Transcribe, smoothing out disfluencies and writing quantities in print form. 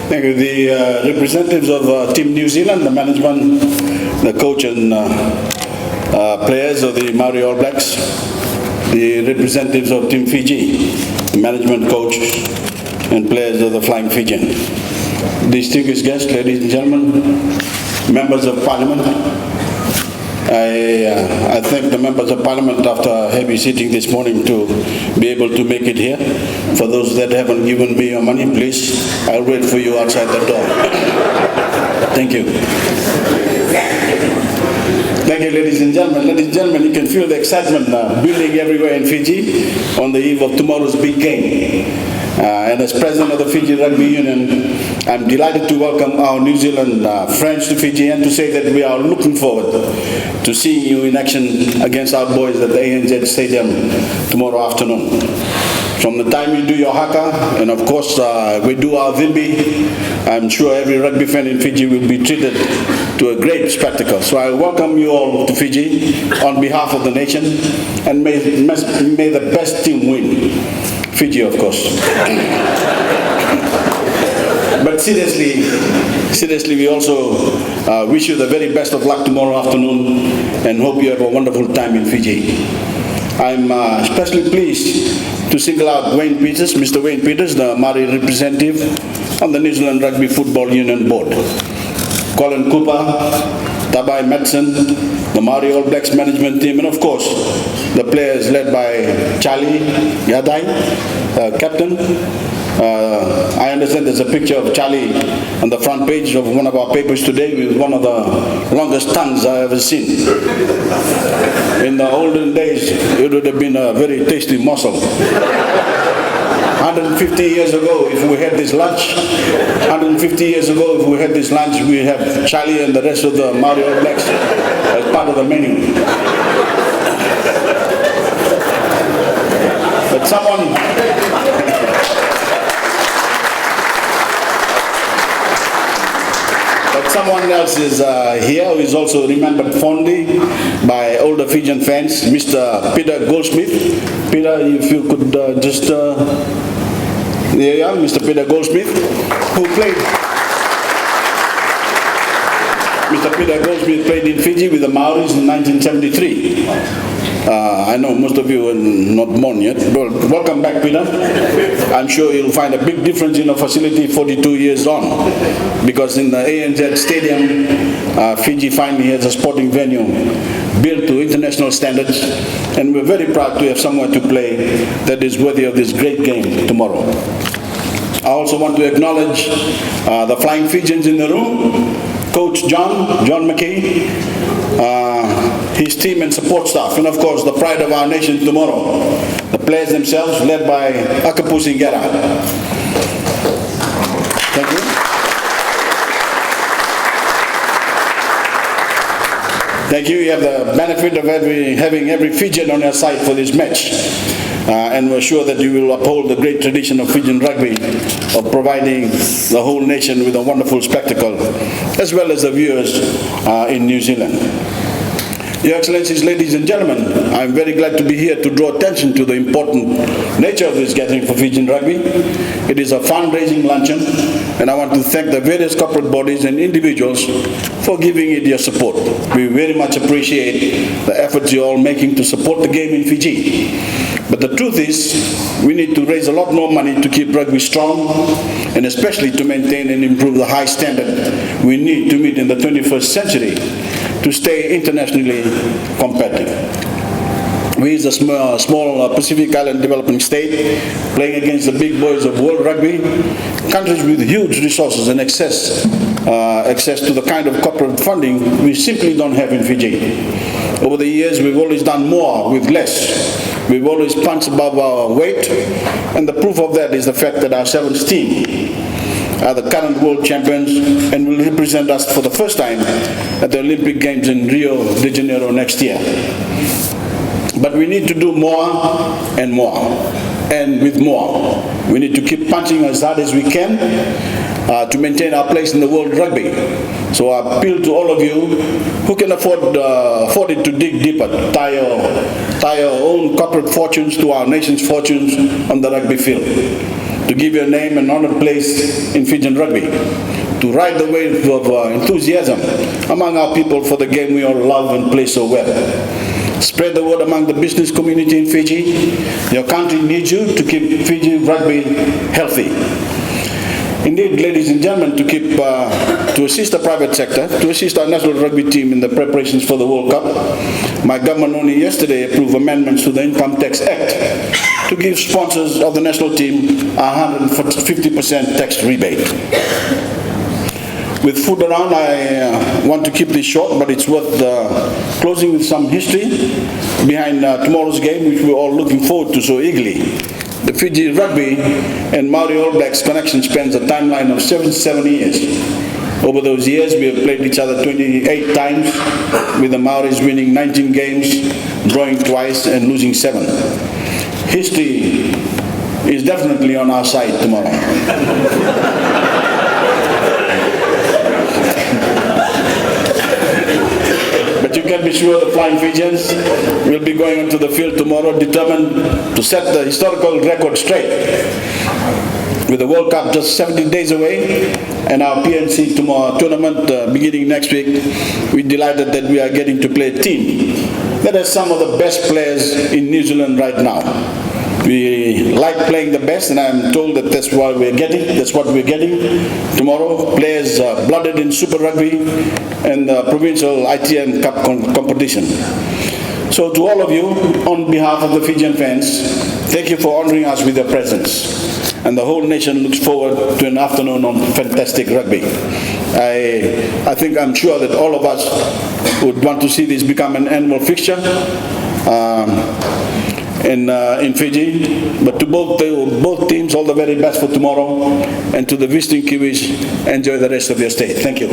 Thank you. The representatives of Team New Zealand, the management, the coach and players of the Maori All Blacks, the representatives of Team Fiji, the management, coach and players of the Flying Fijian. Distinguished guests, ladies and gentlemen, members of Parliament, I thank the members of Parliament after heavy sitting this morning to be able to make it here. For those that haven't given me your money, please, I'll wait for you outside the door. Thank you. Thank you, ladies and gentlemen. Ladies and gentlemen, you can feel the excitement building everywhere in Fiji on the eve of tomorrow's big game. And as President of the Fiji Rugby Union, I'm delighted to welcome our New Zealand friends to Fiji and to say that we are looking forward to seeing you in action against our boys at the ANZ Stadium tomorrow afternoon. From the time you do your haka, and of course we do our vimbi, I'm sure every rugby fan in Fiji will be treated to a great spectacle. So I welcome you all to Fiji on behalf of the nation, and may the best team win. Fiji, of course. But seriously, we also wish you the very best of luck tomorrow afternoon and hope you have a wonderful time in Fiji. I'm especially pleased to single out Wayne Peters, Mr. Wayne Peters, the Maori representative on the New Zealand Rugby Football Union Board. Colin Cooper, Tabai Madsen, the Maori All Blacks management team, and of course, the players led by Charlie Yadai, captain. I understand there's a picture of Charlie on the front page of one of our papers today with one of the longest tongues I ever seen. In the olden days, it would have been a very tasty morsel. 150 years ago, if we had this lunch, we have Charlie and the rest of the Maori All Blacks as part of the menu. But someone else is here who is also remembered fondly by older Fijian fans, Mr. Peter Goldsmith. Peter, if you could there you are, Mr. Peter Goldsmith, who played. Mr. Peter Goldsmith played in Fiji with the Maoris in 1973. I know most of you are not born yet. Well, welcome back, Peter. I'm sure you'll find a big difference in a facility 42 years on, because in the ANZ Stadium, Fiji finally has a sporting venue built to international standards, and we're very proud to have somewhere to play that is worthy of this great game tomorrow. I also want to acknowledge the Flying Fijians in the room, Coach John McKay, his team and support staff, and of course the pride of our nation tomorrow, the players themselves led by Akapusi Gera. Thank you. Thank you. You have the benefit of having every Fijian on your side for this match. And we're sure that you will uphold the great tradition of Fijian rugby of providing the whole nation with a wonderful spectacle, as well as the viewers in New Zealand. Your Excellencies, ladies and gentlemen, I'm very glad to be here to draw attention to the important nature of this gathering for Fijian rugby. It is a fundraising luncheon, and I want to thank the various corporate bodies and individuals for giving it your support. We very much appreciate the efforts you're all making to support the game in Fiji. But the truth is, we need to raise a lot more money to keep rugby strong, and especially to maintain and improve the high standard we need to meet in the 21st century to stay internationally competitive. We as a small Pacific Island developing state, playing against the big boys of world rugby, countries with huge resources and access to the kind of corporate funding we simply don't have in Fiji. Over the years, we've always done more with less. We've always punched above our weight, and the proof of that is the fact that our sevens team are the current world champions and will represent us for the first time at the Olympic Games in Rio de Janeiro next year. But we need to do more and more, and with more. We need to keep punching as hard as we can to maintain our place in the world rugby. So I appeal to all of you who can afford it to dig deeper, tie your own corporate fortunes to our nation's fortunes on the rugby field. to give your name an honored place in Fijian rugby, to ride the wave of enthusiasm among our people for the game we all love and play so well. Spread the word among the business community in Fiji. Your country needs you to keep Fiji rugby healthy. Indeed, ladies and gentlemen, to assist the private sector, to assist our national rugby team in the preparations for the World Cup, my government only yesterday approved amendments to the Income Tax Act to give sponsors of the national team a 150% tax rebate. With food around, I want to keep this short, but it's worth closing with some history behind tomorrow's game, which we're all looking forward to so eagerly. The Fiji Rugby and Maori All Blacks connection spans a timeline of 77 years. Over those years, we have played each other 28 times, with the Maoris winning 19 games, drawing twice, and losing 7. History is definitely on our side tomorrow. But you can be sure the Flying Fijians will be going onto the field tomorrow determined to set the historical record straight. With the World Cup just 70 days away and our PNC tomorrow tournament beginning next week, we're delighted that we are getting to play a team that has some of the best players in New Zealand right now. We like playing the best, and I'm told that that's what we're getting tomorrow. Players blooded in Super Rugby and the provincial ITM Cup competition. So to all of you, on behalf of the Fijian fans, thank you for honoring us with your presence. And the whole nation looks forward to an afternoon of fantastic rugby. I'm sure that all of us would want to see this become an annual fixture in Fiji. But to both teams, all the very best for tomorrow. And to the visiting Kiwis, enjoy the rest of your stay. Thank you.